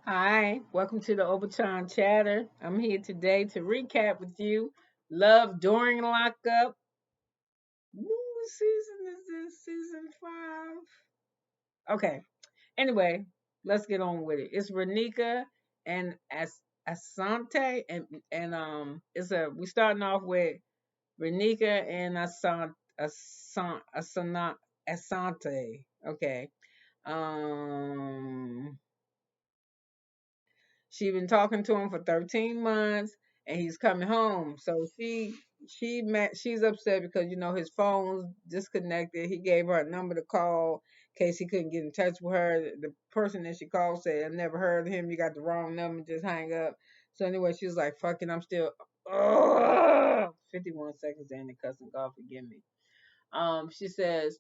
Hi, welcome to the Overtime Chatter. I'm here today to recap with you Love During Lockup. What season is this? Season 5? Okay, anyway, let's get on with it. It's Renika and Asante, and it's we starting off with Renika and Asante. Okay. Um She been talking to him for 13 months and he's coming home. So she's upset because his phone's disconnected. He gave her a number to call in case he couldn't get in touch with her. The person that she called said, "I never heard of him. You got the wrong number. Just hang up." So anyway, she was like, "Fuck it, I'm still." Ugh! 51 seconds in the cussing. God forgive me. She says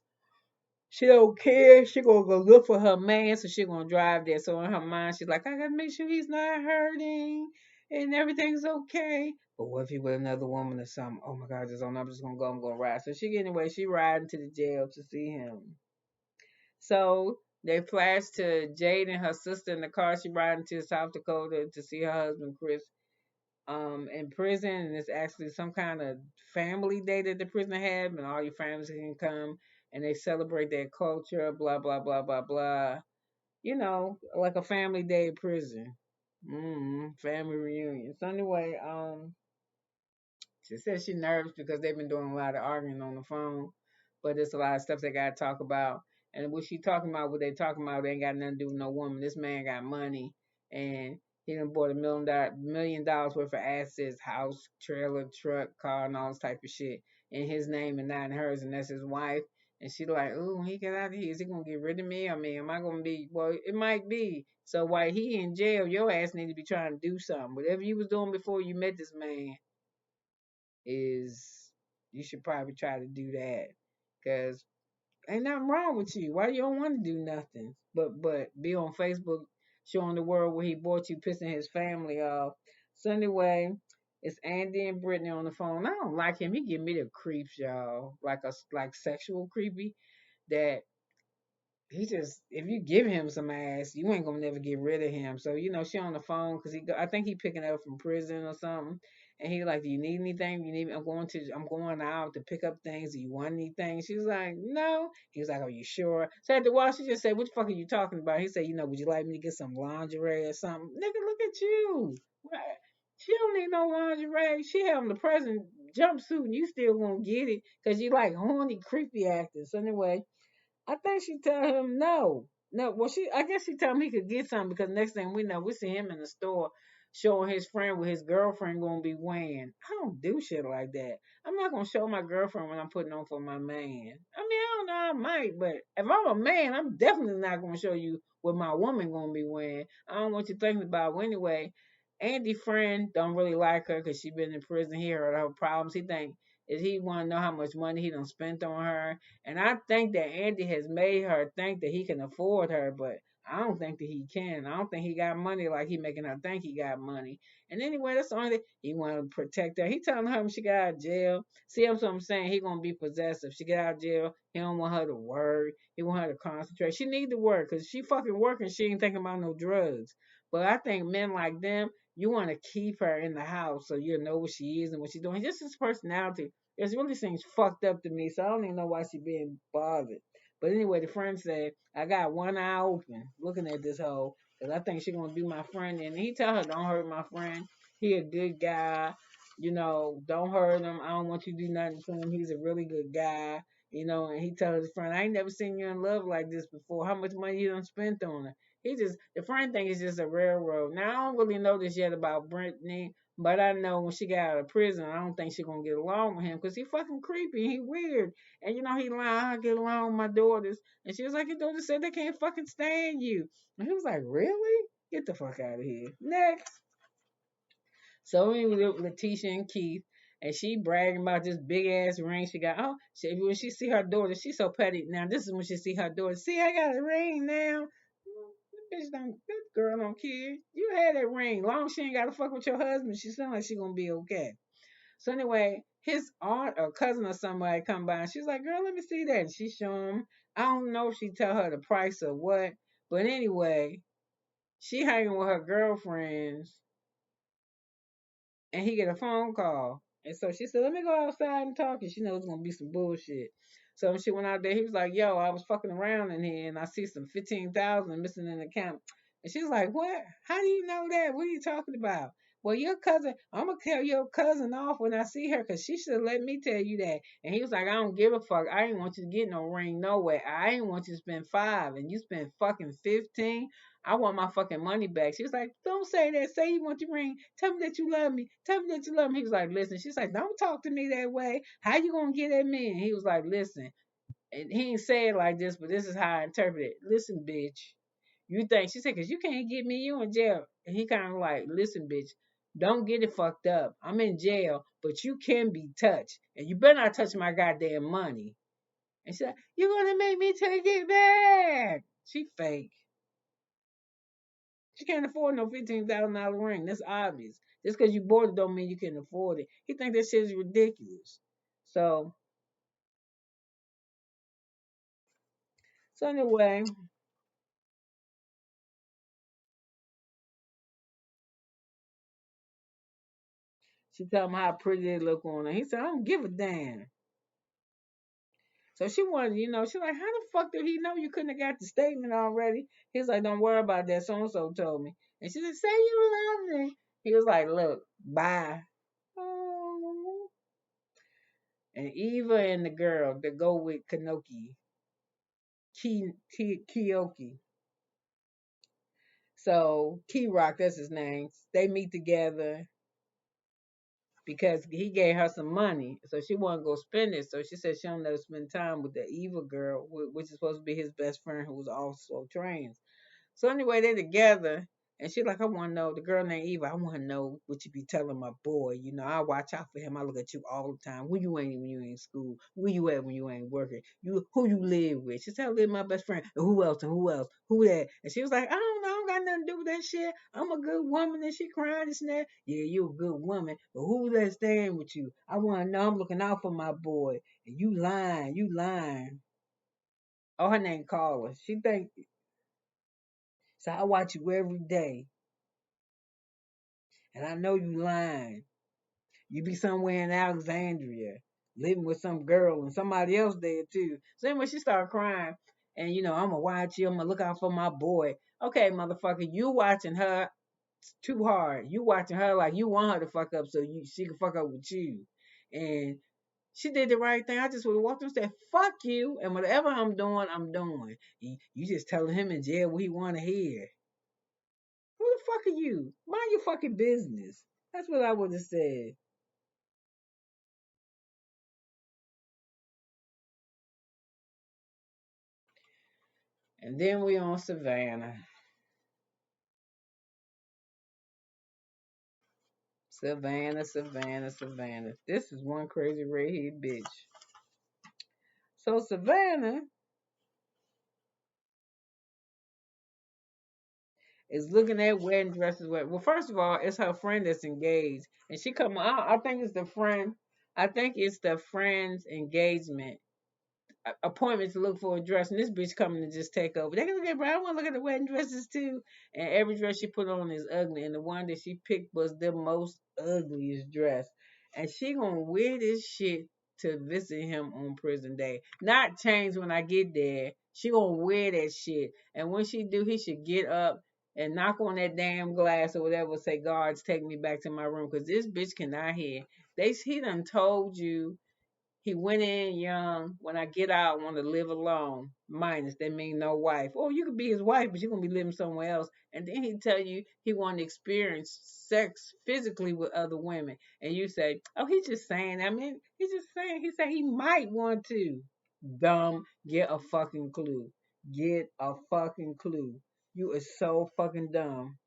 she don't care. She gonna go look for her man, so she gonna drive there. So in her mind, she's like, I gotta make sure he's not hurting and everything's okay. But what if he with another woman or something? Oh my God, I just don't know. I'm just gonna go. I'm gonna ride. So she riding to the jail to see him. So they flash to Jade and her sister in the car. She riding to South Dakota to see her husband Chris in prison, and it's actually some kind of family day that the prison had, and all your families can come and they celebrate their culture, blah blah blah blah blah. Like a family day at prison. Family reunion. So anyway, she says she's nervous because they've been doing a lot of arguing on the phone, but there's a lot of stuff they gotta talk about. And what she talking about, what they talking about, they ain't got nothing to do with no woman. This man got money, and he done bought $1 million worth of assets, house, trailer, truck, car, and all this type of shit in his name and not in hers, and that's his wife. And she like, ooh, when he get out of here, is he gonna get rid of me? I mean, am I gonna be? Well, it might be. So while he in jail, your ass need to be trying to do something. Whatever you was doing before you met this man, is you should probably try to do that because ain't nothing wrong with you. Why you don't want to do nothing but be on Facebook showing the world where he bought you, pissing his family off. So anyway, it's Andy and Brittany on the phone. I don't like him. He give me the creeps, y'all, like sexual creepy. That he just if you give him some ass, you ain't gonna never get rid of him. So she on the phone because I think he picking up from prison or something, and he like, do you need anything? You need? I'm going out to pick up things. Do you want anything? She was like, no. He was like, are you sure? So at the while she just said, what the fuck are you talking about? He said, would you like me to get some lingerie or something? Nigga, look at you. Right. She don't need no lingerie. She having the present jumpsuit, and you still gonna get it because you like horny, creepy actors. So anyway. I think she tell him no. No, well, I guess she told him he could get something because next thing we know, we see him in the store showing his friend what his girlfriend gonna be wearing. I don't do shit like that. I'm not gonna show my girlfriend what I'm putting on for my man. I mean, I don't know, I might, but if I'm a man, I'm definitely not gonna show you what my woman gonna be wearing. I don't want you thinking about it. Anyway, Andy friend don't really like her because she been in prison. He heard her problems. He think is he want to know how much money he done spent on her, and I think that Andy has made her think that he can afford her, but I don't think that he can. I don't think he got money like he making her think he got money. And anyway, that's the only thing. He want to protect her. He telling her when she got out of jail. See, that's what I'm saying. He gonna be possessive. She get out of jail. He don't want her to work. He want her to concentrate. She need to work because she fucking working. She ain't thinking about no drugs. But I think men like them, you want to keep her in the house so you know what she is and what she's doing. Just his personality. It really seems fucked up to me, so I don't even know why she being bothered. But anyway, the friend said, I got one eye open looking at this hoe because I think she going to be my friend. And he tell her, don't hurt my friend. He a good guy. Don't hurt him. I don't want you to do nothing to him. He's a really good guy. And he tells his friend, I ain't never seen you in love like this before. How much money you done spent on her? The friend thing is just a railroad. Now, I don't really know this yet about Brittany, but I know when she got out of prison, I don't think she's gonna get along with him because he fucking creepy. He weird, and he lying. I get along with my daughters, and she was like, "Your daughters said they can't fucking stand you." And he was like, "Really? Get the fuck out of here." Next, so we with Letitia and Keith, and she bragging about this big ass ring she got. When she see her daughter, she's so petty. Now this is when she see her daughter. See, I got a ring now. That girl don't care. You had that ring. Long as she ain't gotta fuck with your husband, she sound like she gonna be okay. So anyway, his aunt or cousin or somebody come by and she's like, girl, let me see that. And she show him. I don't know if she tell her the price or what, but anyway, She hanging with her girlfriends, and he get a phone call. And so she said, "Let me go outside and talk." And she knows it's gonna be some bullshit. So when she went out there, he was like, "Yo, I was fucking around in here, and I see some 15,000 missing in the account." And she's like, "What? How do you know that? What are you talking about?" "Well, your cousin, I'm gonna tell your cousin off when I see her, cause she should have let me tell you that." And he was like, "I don't give a fuck. I ain't want you to get no ring nowhere. I ain't want you to spend 5, and you spent fucking 15. I want my fucking money back." She was like, "Don't say that. Say you want your ring. Tell me that you love me. Tell me that you love me." He was like, "Listen." She's like, "Don't talk to me that way. How you gonna get at me?" And he was like, "Listen." And he ain't say it like this, but this is how I interpret it. "Listen, bitch. You think," she said, "'cause you can't get me, you in jail." And he kind of like, "Listen, bitch. Don't get it fucked up. I'm in jail, but you can be touched. And you better not touch my goddamn money." And she said, "You're gonna make me take it back." She fake. She can't afford no $15,000 ring. That's obvious. Just because you bought it don't mean you can afford it. He think that shit is ridiculous. So, so anyway, she tell him how pretty they look on her. He said, "I don't give a damn." So she wanted, she's like, "How the fuck did he know you couldn't have got the statement already?" He's like, "Don't worry about that. So and so told me." And she said, "Say you love me." He was like, "Look, bye." Oh. And Eva and the girl that go with Kanoki, Kiyoki. So Key Rock, that's his name. They meet together because he gave her some money, so she wanted to go spend it. So she said she don't let her spend time with the evil girl, which is supposed to be his best friend, who was also trans. So anyway, they together, and she like, "I want to know the girl named Eva. I want to know what you be telling my boy. I watch out for him. I look at you all the time. Where you ain't when you ain't in school? Where you at when you ain't working? Who you live with?" She said, "I live with my best friend. And who else? And who else? Who that?" And she was like, "I don't know. I don't got nothing to do with that shit. I'm a good woman." And she crying this and that. "Yeah, you a good woman, but who that staying with you? I want to know. I'm looking out for my boy. And you lying. You lying." Oh, her name Carla. She think so. "I watch you every day, and I know you lying. You be somewhere in Alexandria, living with some girl and somebody else there too." So anyway, she started crying, and "I'm gonna watch you. I'm gonna look out for my boy." Okay, motherfucker, you watching her too hard. You watching her like you want her to fuck up so she can fuck up with you, and she did the right thing. I just would have walked up and said, "Fuck you," and whatever I'm doing, I'm doing. You just telling him in jail what he want to hear. Who the fuck are you? Mind your fucking business. That's what I would have said. And then we on Savannah. Savannah, Savannah, Savannah. This is one crazy redhead bitch. So Savannah is looking at wedding dresses. Well, first of all, it's her friend that's engaged, and she come out. I think it's the friend. I think it's the friend's engagement appointment to look for a dress, and this bitch coming to just take over. They can look at, bro. I want to look at the wedding dresses too. And every dress she put on is ugly, and the one that she picked was the most ugliest dress. And she gonna wear this shit to visit him on prison day. Not change when I get there. She gonna wear that shit, and when she do, he should get up and knock on that damn glass or whatever. Say, "Guards, take me back to my room," because this bitch cannot hear. He done told you he went in young. "When I get out, I want to live alone." Minus, that mean no wife. Oh, you could be his wife, but you're gonna be living somewhere else. And then he tell you he want to experience sex physically with other women, and you say, "Oh, he's just saying." I mean, he's just saying. He said he might want to. Dumb. Get a fucking clue. Get a fucking clue. You are so fucking dumb.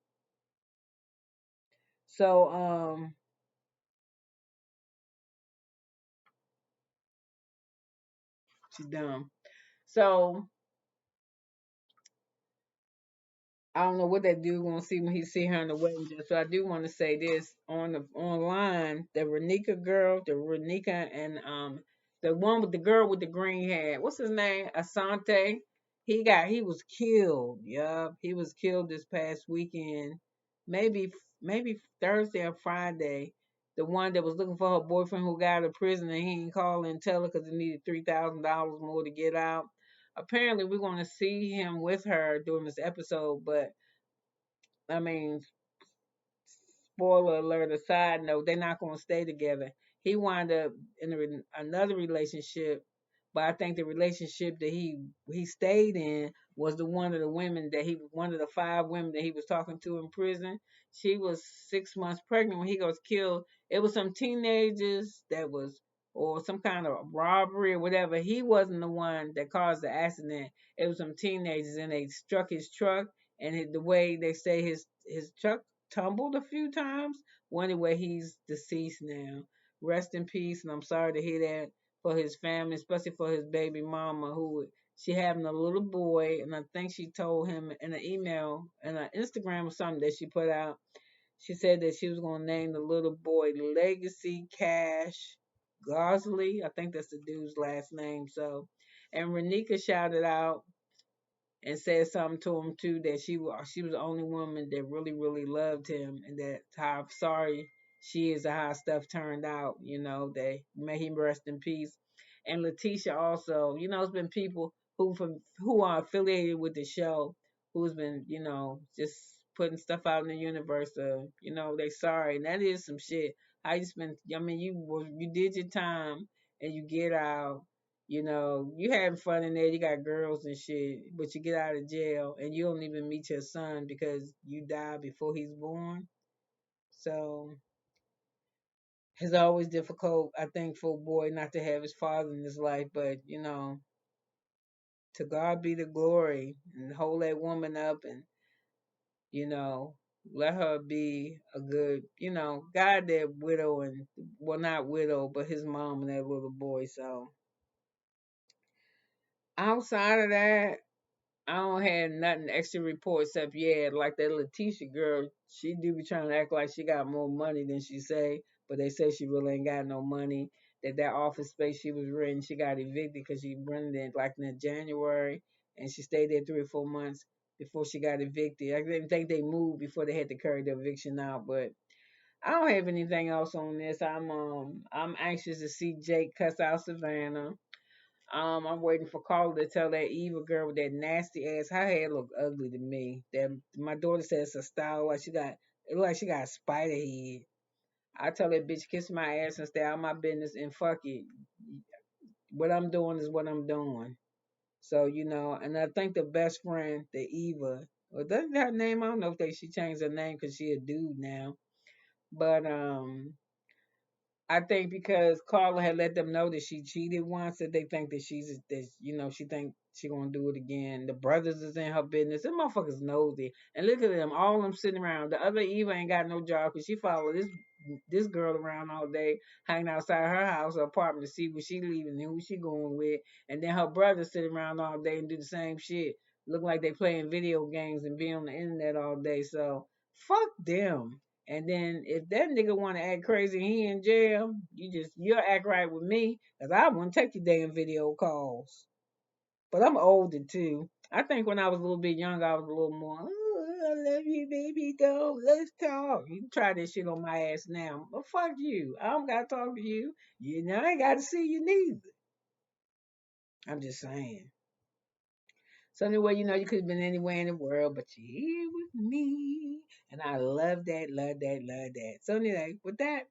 So she's dumb. So I don't know what that dude gonna see when he see her in the wedding dress. So I do want to say this on the online, the Renika girl, the Renika and the one with the girl with the green hair. What's his name? Asante. He was killed. Yup, he was killed this past weekend. Maybe Thursday or Friday. The one that was looking for her boyfriend who got out of prison and he didn't call and tell her because he needed $3,000 more to get out. Apparently, we're going to see him with her during this episode, but I mean, spoiler alert, a side note, they're not going to stay together. He wound up in another relationship, but I think the relationship that he stayed in was the one of the women that he one of the five women that he was talking to in prison. She was 6 months pregnant when he was killed. It was some teenagers that was or some kind of robbery or whatever. He wasn't the one that caused the accident. It was some teenagers and they struck his truck and the way they say his truck tumbled a few times. Well, anyway, he's deceased now. Rest in peace, and I'm sorry to hear that for his family, especially for his baby mama, who she having a little boy, and I think she told him in an email and an Instagram or something that she put out. She said that she was gonna name the little boy Legacy Cash Gosley. I think that's the dude's last name. So, and Renika shouted out and said something to him too that she was the only woman that really loved him and that how sorry she is at how stuff turned out. That may he rest in peace. And Letitia also, it's been people who are affiliated with the show who's been just putting stuff out in the universe of they sorry and that is some shit. I just been I mean you did your time and you get out, you having fun in there, you got girls and shit, but you get out of jail and you don't even meet your son because you died before he's born. So it's always difficult, I think, for a boy not to have his father in his life, but to God be the glory and hold that woman up and, you know, let her be a good, God that widow and well not widow, but his mom and that little boy. So outside of that, I don't have nothing extra report except like that Letitia girl, she do be trying to act like she got more money than she say, but they say she really ain't got no money. That office space she was renting, she got evicted because she rented it like in January, and she stayed there 3 or 4 months before she got evicted. I didn't think they moved before they had to carry the eviction out, but I don't have anything else on this. I'm anxious to see Jake cuss out Savannah. I'm waiting for Carla to tell that Eva girl with that nasty ass. Her hair look ugly to me. That my daughter says it's a style like it look like she got a spider head. I tell that bitch kiss my ass and stay out of my business and fuck it. What I'm doing is what I'm doing. So and I think the best friend, the Eva, well, doesn't her name? I don't know if she changed her name because she a dude now, but I think because Carla had let them know that she cheated once, that they think that she think she gonna do it again. The brothers is in her business. Them motherfuckers nosy. And look at them, all of them sitting around. The other Eva ain't got no job because she follow this girl around all day, hanging outside her house or apartment to see where she leaving and who she going with. And then her brothers sit around all day and do the same shit. Look like they playing video games and be on the internet all day. So fuck them. And then if that nigga want to act crazy and he in jail, you'll act right with me, cause I wouldn't take your damn video calls. But I'm older too. I think when I was a little bit younger, I was a little more. "Ooh, I love you, baby. Go, let's talk." You try this shit on my ass now, but fuck you. I don't gotta talk to you. I ain't gotta see you neither. I'm just saying. So anyway, you could have been anywhere in the world, but you're here with me. And I love that, love that, love that. So anyway, with that,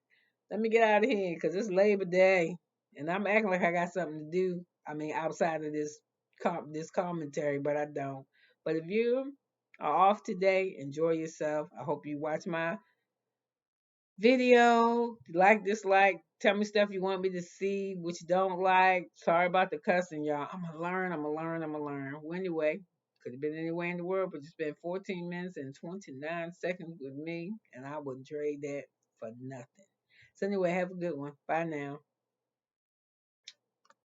let me get out of here because it's Labor Day. And I'm acting like I got something to do. I mean, outside of this commentary, but I don't. But if you are off today, enjoy yourself. I hope you watch my video, like, dislike, tell me stuff you want me to see, which you don't like. Sorry about the cussing, y'all. I'm gonna learn, I'm gonna learn, I'm gonna learn. Well, anyway, could have been anywhere in the world, but you spent 14 minutes and 29 seconds with me, and I wouldn't trade that for nothing. So anyway, have a good one. Bye now.